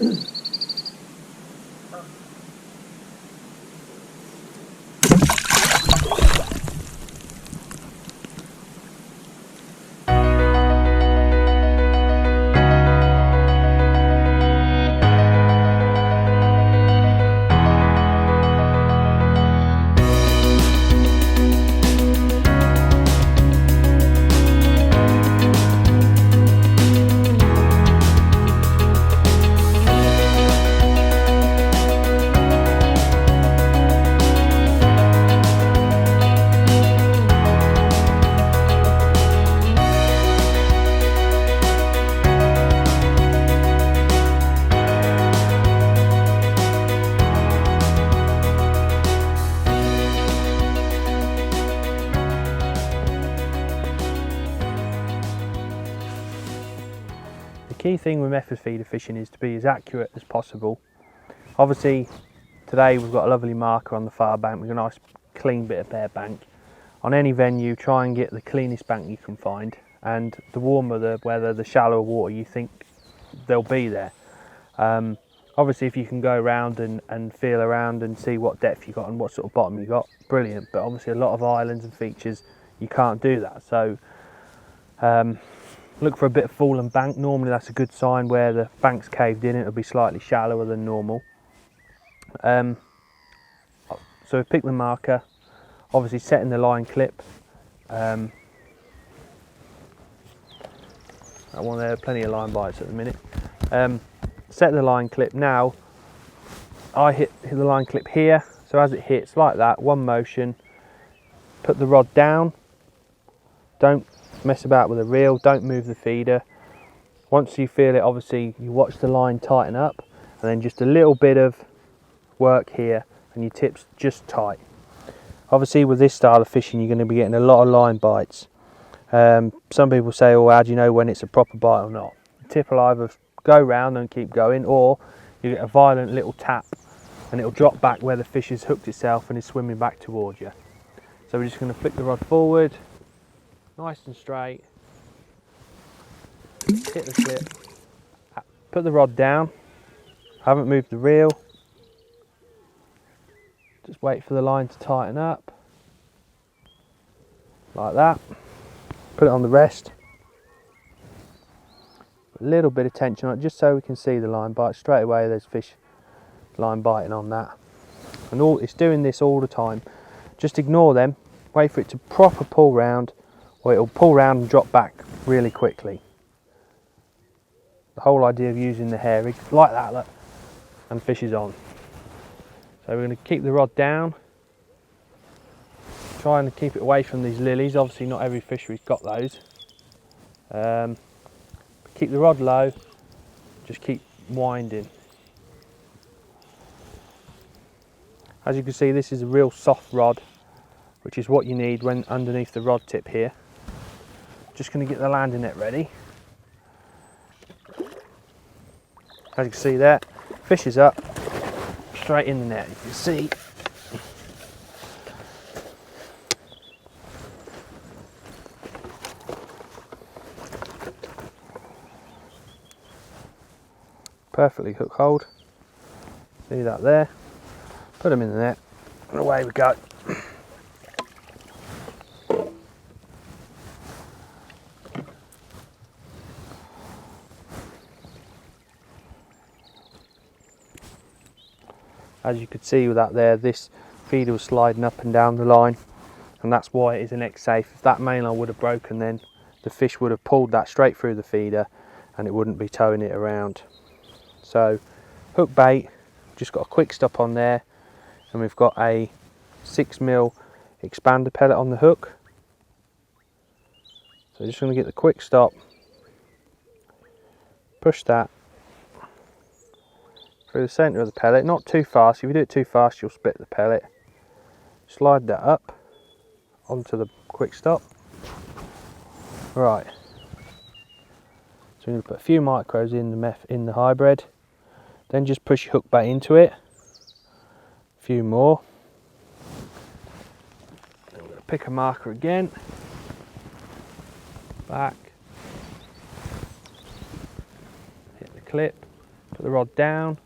The key thing with method feeder fishing is to be as accurate as possible. Obviously today we've got a lovely marker on the far bank with a nice clean bit of bare bank. On any venue, try and get the cleanest bank you can find, and the warmer the weather, the shallower water you think they'll be there. Obviously if you can go around and feel around and see what depth you got and what sort of bottom you got, brilliant, but obviously a lot of islands and features you can't do that. So look for a bit of fallen bank. Normally that's a good sign where the bank's caved in, it'll be slightly shallower than normal. So pick the marker, obviously setting the line clip. That one there, plenty of line bites at the minute. Set the line clip. Now I hit the line clip here, so as it hits like that, one motion, put the rod down, don't mess about with the reel, don't move the feeder. Once you feel it, obviously you watch the line tighten up, and then just a little bit of work here and your tip's just tight. Obviously with this style of fishing you're going to be getting a lot of line bites. Some people say, oh, how do you know when it's a proper bite or not? The tip will either go round and keep going, or you get a violent little tap and it'll drop back where the fish has hooked itself and is swimming back towards you. So we're just going to flick the rod forward, nice and straight, hit the clip, put the rod down, haven't moved the reel, just wait for the line to tighten up, like that, put it on the rest, a little bit of tension on it just so we can see the line bite. Straight away there's fish line biting on that, and it's doing this all the time. Just ignore them, wait for it to proper pull round, or it'll pull round and drop back really quickly. The whole idea of using the hair rig like that, look, and fish is on. So we're going to keep the rod down, trying to keep it away from these lilies. Obviously not every fishery's got those. Keep the rod low, just keep winding. As you can see, this is a real soft rod, which is what you need when underneath the rod tip here. Just going to get the landing net ready. As you can see there, fish is up, straight in the net, you can see. Perfectly hook hold, see that there, put them in the net, and away we go. As you could see with that there, this feeder was sliding up and down the line, and that's why it is an X safe. If that main line would have broken, then the fish would have pulled that straight through the feeder and it wouldn't be towing it around. So hook bait, just got a quick stop on there, and we've got a 6mm expander pellet on the hook. So just going to get the quick stop, push that through the centre of the pellet, not too fast. If you do it too fast you'll split the pellet. Slide that up onto the quick stop. Right, so we're going to put a few micros in the hybrid, then just push your hook bait into it, a few more. Then we're going to pick a marker again, back, hit the clip, put Put the rod down.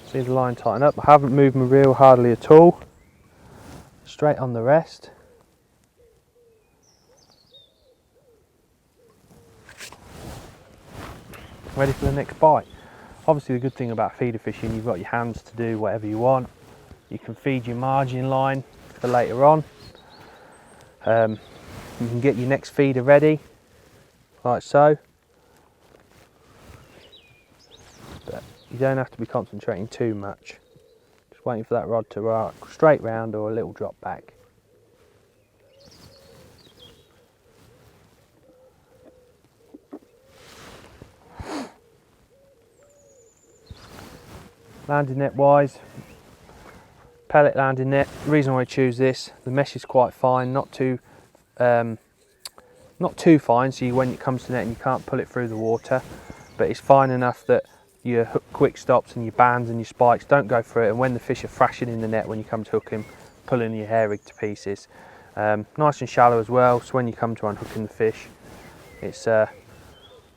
See the line tighten up. I haven't moved my reel hardly at all. Straight on the rest. Ready for the next bite. Obviously the good thing about feeder fishing, you've got your hands to do whatever you want. You can feed your margin line for later on. You can get your next feeder ready, like so. But you don't have to be concentrating too much. Just waiting for that rod to arc straight round or a little drop back. Landing net wise, pellet landing net. The reason why I choose this, the mesh is quite fine, not too fine, so when it comes to net and you can't pull it through the water, but it's fine enough that your quick stops and your bands and your spikes don't go through it, and when the fish are thrashing in the net when you come to hook him, pulling your hair rig to pieces. Nice and shallow as well, so when you come to unhooking the fish, it's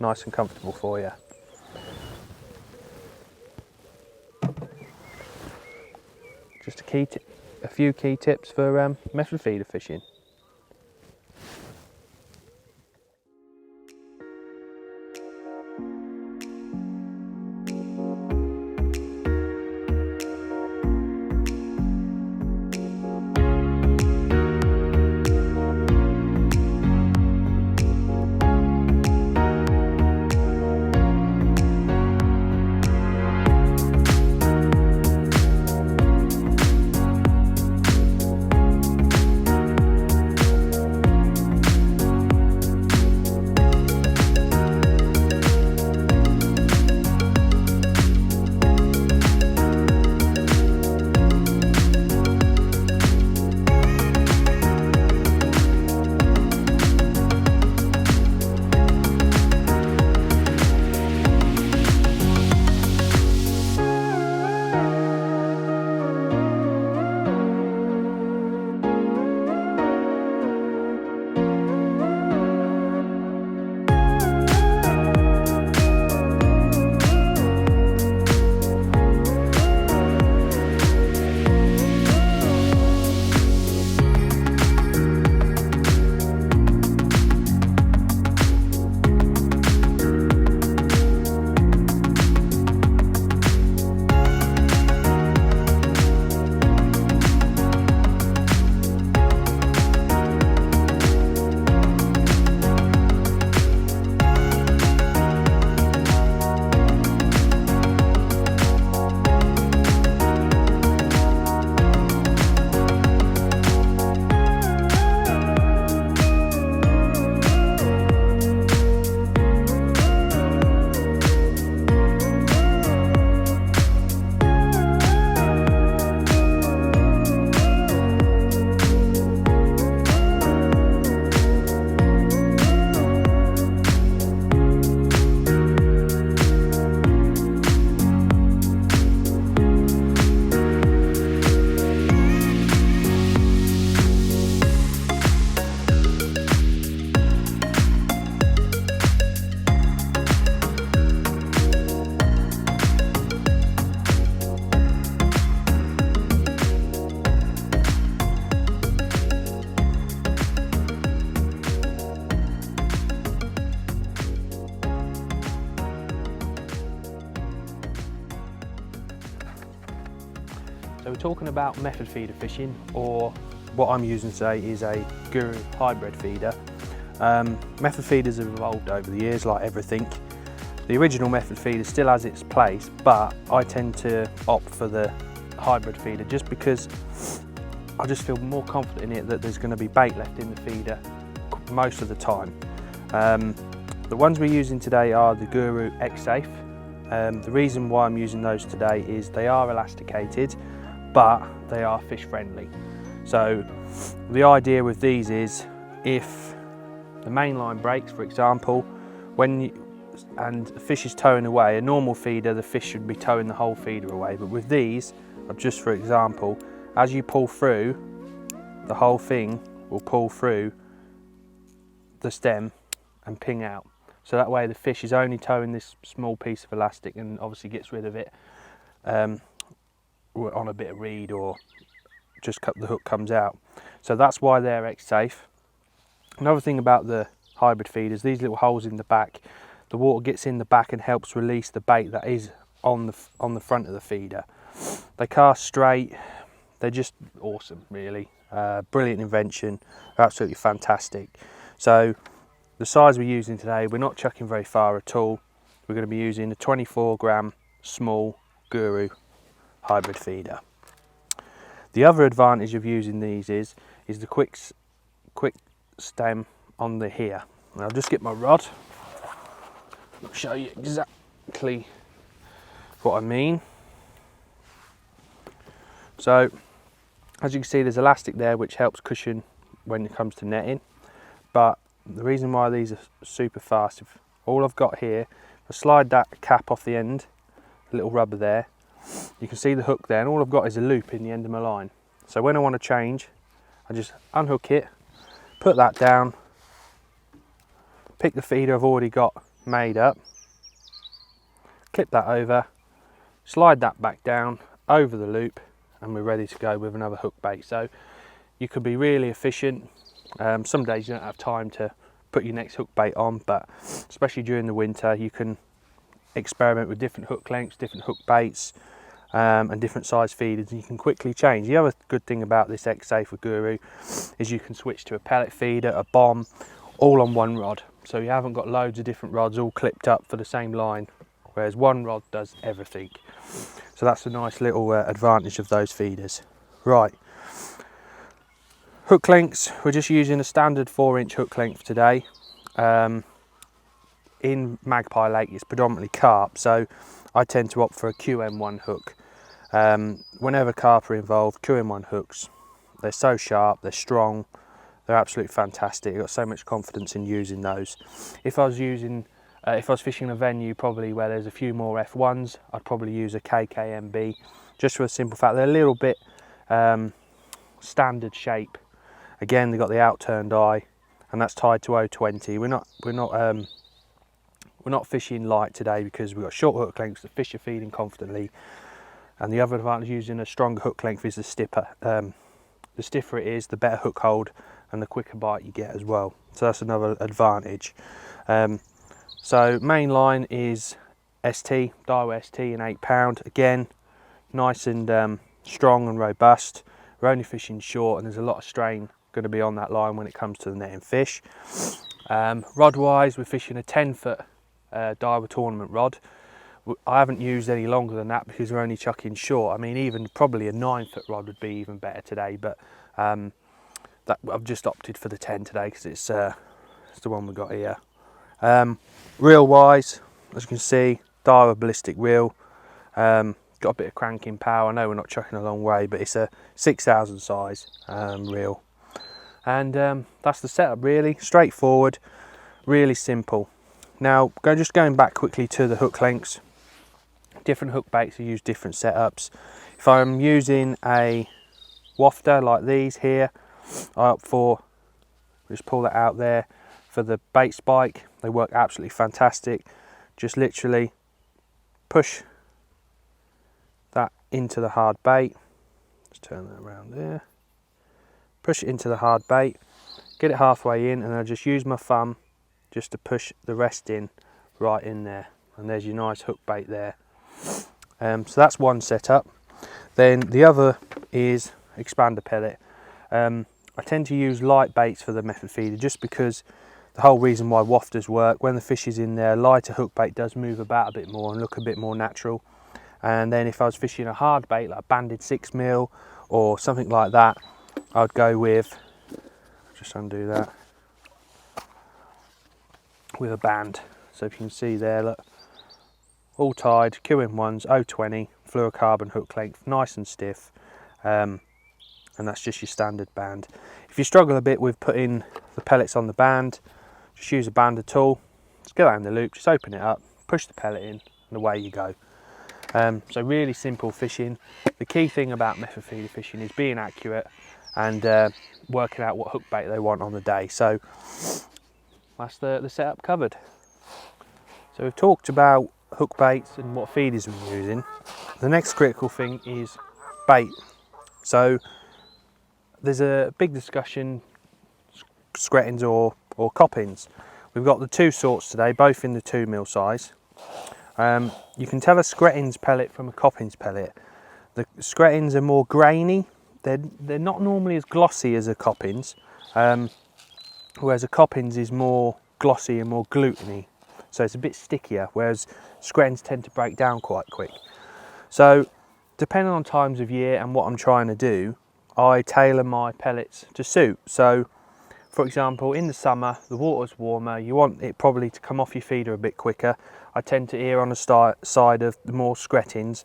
nice and comfortable for you. Just a few key tips for method feeder fishing. So we're talking about method feeder fishing, or what I'm using today is a Guru hybrid feeder. Method feeders have evolved over the years, like everything. The original method feeder still has its place, but I tend to opt for the hybrid feeder just because I just feel more confident in it that there's going to be bait left in the feeder most of the time. The ones we're using today are the Guru X-Safe. The reason why I'm using those today is they are elasticated, but they are fish friendly. So the idea with these is, if the main line breaks, for example, and the fish is towing away, a normal feeder, the fish should be towing the whole feeder away, but with these, just for example, as you pull through, the whole thing will pull through the stem and ping out. so that way the fish is only towing this small piece of elastic and obviously gets rid of it on a bit of reed or just the hook comes out. So that's why they're X-safe. Another thing about the hybrid feeders, these little holes in the back, the water gets in the back and helps release the bait that is on the front of the feeder. They cast straight. They're just awesome, really. Brilliant invention, absolutely fantastic. So the size we're using today, we're not chucking very far at all. We're going to be using a 24 gram small Guru hybrid feeder. The other advantage of using these is the quick stem on the here. And I'll just get my rod. I'll show you exactly what I mean. So as you can see, there's elastic there which helps cushion when it comes to netting, but the reason why these are super fast, if all I've got here, if I slide that cap off the end, a little rubber there, you can see the hook there, and all I've got is a loop in the end of my line. So when I want to change, I just unhook it, put that down, pick the feeder I've already got made up, clip that over, slide that back down over the loop, and we're ready to go with another hook bait. So you could be really efficient. Some days you don't have time to put your next hook bait on, but especially during the winter you can experiment with different hook lengths, different hook baits, and different size feeders, and you can quickly change. The other good thing about this X-Safe with Guru is you can switch to a pellet feeder, a bomb, all on one rod. So you haven't got loads of different rods all clipped up for the same line, whereas one rod does everything. So that's a nice little advantage of those feeders. Right, hook lengths, we're just using a standard 4-inch hook length today. In Magpie Lake it's predominantly carp, so I tend to opt for a QM1 hook. Whenever carp are involved, QM1 hooks, they're so sharp, they're strong, they're absolutely fantastic. I've got so much confidence in using those. If I was fishing a venue probably where there's a few more F1s, I'd probably use a KKMB, just for a simple fact they're a little bit standard shape. Again, they've got the outturned eye, and that's tied to 020. We're not fishing light today because we've got short hook lengths, the fish are feeding confidently, and the other advantage of using a stronger hook length is the stiffer. The stiffer it is, the better hook hold and the quicker bite you get as well. So that's another advantage. So main line is ST, Daiwa ST, an 8 £. Again, nice and strong and robust. We're only fishing short, and there's a lot of strain going to be on that line when it comes to the netting fish. Rod wise, we're fishing a 10-foot Daiwa tournament rod. I haven't used any longer than that because we're only chucking short. I mean, even probably a 9-foot rod would be even better today, but I've just opted for the 10 today because it's the one we've got here. Reel wise, as you can see, Daiwa ballistic reel. Got a bit of cranking power. I know we're not chucking a long way, but it's a 6,000 size reel. And that's the setup, really straightforward, really simple. Now just going back quickly to the hook lengths, different hook baits will use different setups. If I'm using a wafter like these here, I opt for, just pull that out there, for the bait spike. They work absolutely fantastic. Just literally push that into the hard bait, just turn that around there, push it into the hard bait, get it halfway in, and I just use my thumb just to push the rest in right in there, and there's your nice hook bait there. So that's one setup. Then the other is expander pellet. I tend to use light baits for the method feeder just because the whole reason why wafters work, when the fish is in there, lighter hook bait does move about a bit more and look a bit more natural. And then if I was fishing a hard bait like a banded 6mm or something like that, I'd go with, just undo that, with a band. So if you can see there, look, all tied, QM1s, 020, fluorocarbon hook length, nice and stiff, and that's just your standard band. If you struggle a bit with putting the pellets on the band, just use a bander tool, just go down the loop, just open it up, push the pellet in, and away you go. So really simple fishing. The key thing about method feeder fishing is being accurate and working out what hook bait they want on the day. So that's the setup covered. So we've talked about hook baits and what feeders we're using. The next critical thing is bait. So there's a big discussion, screttings or coppins. We've got the two sorts today, both in the 2 mil size. You can tell a screttings pellet from a coppins pellet. The screttings are more grainy. They're not normally as glossy as a coppins, whereas a coppins is more glossy and more gluteny. So it's a bit stickier, whereas screttings tend to break down quite quick. So depending on times of year and what I'm trying to do, I tailor my pellets to suit. So for example, in the summer, the water's warmer, you want it probably to come off your feeder a bit quicker. I tend to err on the side of the more screttings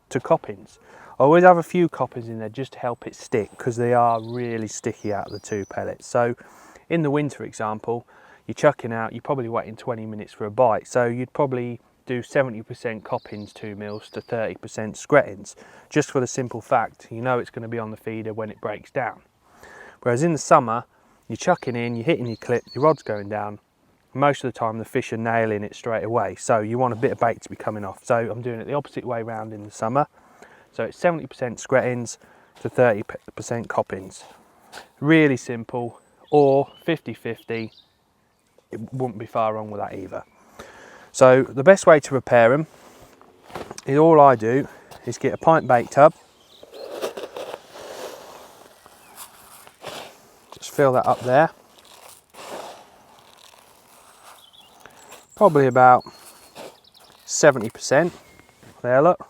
to coppins. I always have a few coppins in there just to help it stick, because they are really sticky out of the 2 pellets. So in the winter, example, you're chucking out, you're probably waiting 20 minutes for a bite. So you'd probably do 70% coppins 2 mils to 30% screttings, just for the simple fact, you know it's going to be on the feeder when it breaks down. Whereas in the summer, you're chucking in, you're hitting your clip, your rod's going down. Most of the time the fish are nailing it straight away, so you want a bit of bait to be coming off. So I'm doing it the opposite way around in the summer. So it's 70% screttings to 30% coppins. Really simple, or 50-50, it wouldn't be far wrong with that either. So the best way to prepare them is, all I do is get a pint bait tub, just fill that up there, probably about 70%, there look,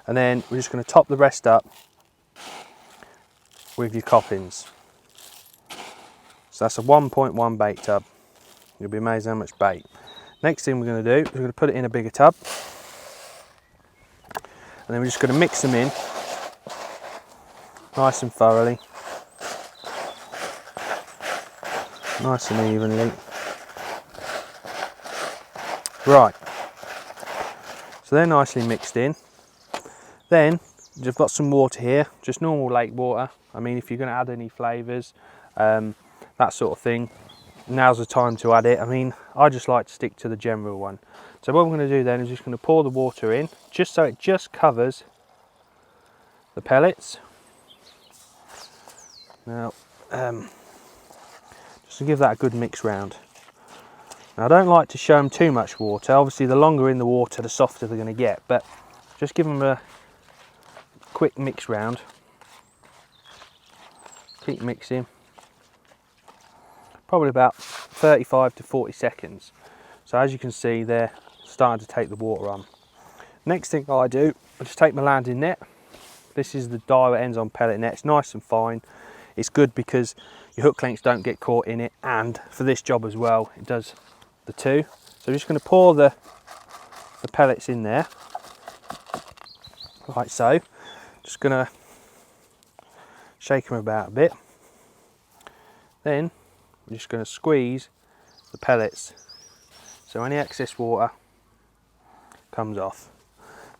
and then we're just going to top the rest up with your coppins. So that's a 1.1 bait tub. You'll be amazed how much bait. Next thing we're going to do is we're going to put it in a bigger tub, and then we're just going to mix them in nice and thoroughly, nice and evenly. Right, so they're nicely mixed in. Then you've got some water here, just normal lake water. I mean, if you're going to add any flavours, that sort of thing, now's the time to add it. I mean, I just like to stick to the general one. So what I'm going to do then is just going to pour the water in, just so it just covers the pellets. Now, just to give that a good mix round. Now, I don't like to show them too much water. Obviously, the longer in the water, the softer they're going to get, but just give them a quick mix round. Keep mixing. Probably about 35 to 40 seconds. So as you can see, they're starting to take the water on. Next thing I do, I just take my landing net. This is the die that ends on pellet net. It's nice and fine. It's good because your hook lengths don't get caught in it, and for this job as well, it does the two. So I'm just going to pour the pellets in there, like so. Just going to shake them about a bit. Then I'm just going to squeeze the pellets so any excess water comes off.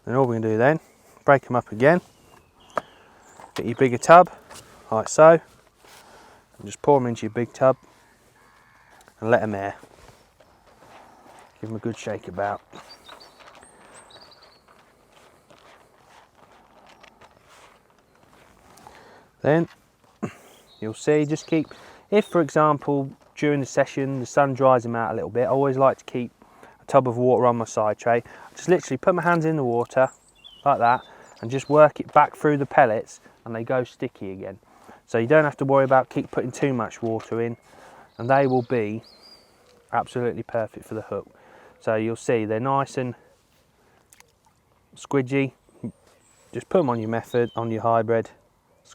Then all we're going to do then, break them up again, get your bigger tub, like so, and just pour them into your big tub and let them air. Give them a good shake about. Then you'll see, just keep, if for example during the session the sun dries them out a little bit, I always like to keep a tub of water on my side tray. I just literally put my hands in the water like that and just work it back through the pellets, and they go sticky again. So you don't have to worry about keep putting too much water in, and they will be absolutely perfect for the hook. So you'll see they're nice and squidgy. Just put them on your method, on your hybrid.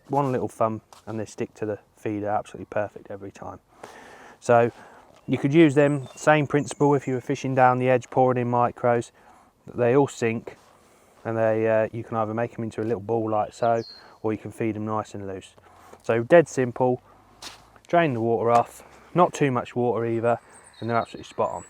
One little thumb and they stick to the feeder, absolutely perfect every time. So you could use them, same principle if you were fishing down the edge, pouring in micros. They all sink, and they you can either make them into a little ball like so, or you can feed them nice and loose. So dead simple, drain the water off, not too much water either, and they're absolutely spot on.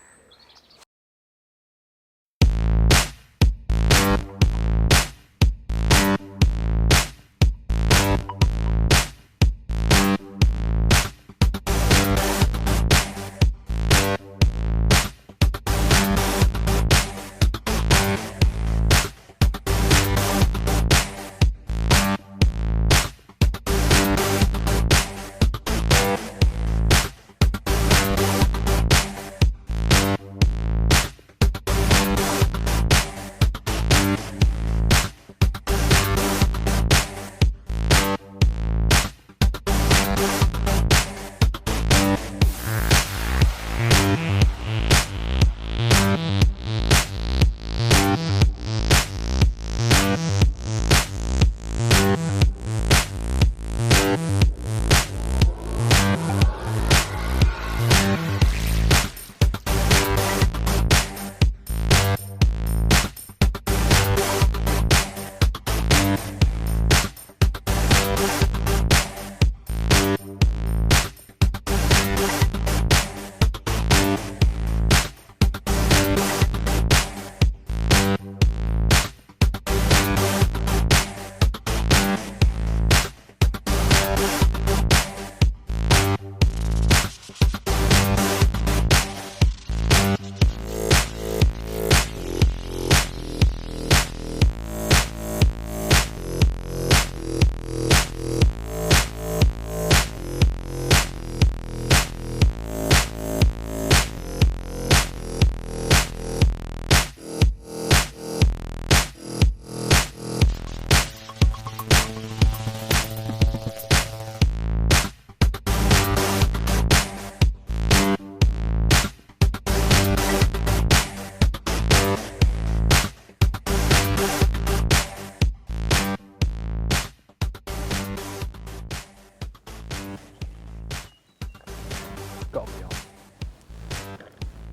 Got me on.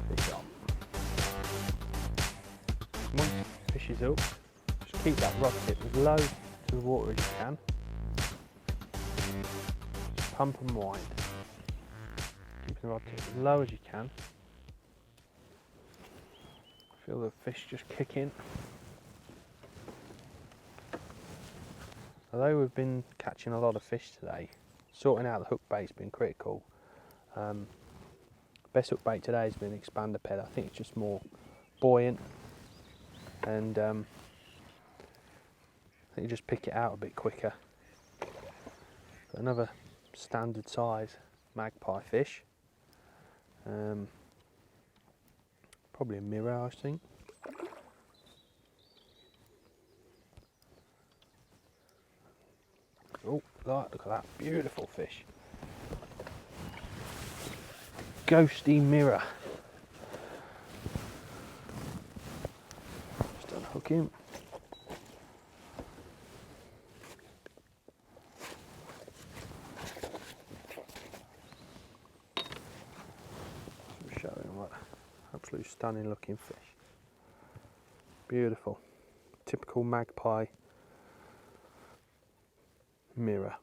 Fish on. Once the fish is up, just keep that rod tip as low to the water as you can. Just pump and wind. Keep the rod tip as low as you can. Feel the fish just kick in. Although we've been catching a lot of fish today, sorting out the hook bait's been critical. Best hook bait today has been expander ped. I think it's just more buoyant, and I think you just pick it out a bit quicker. But another standard size magpie fish, probably a mirror, I think. Oh, look at that beautiful fish. Ghosty mirror. Just unhook him. Just show him what absolutely stunning looking fish. Beautiful. Typical magpie mirror.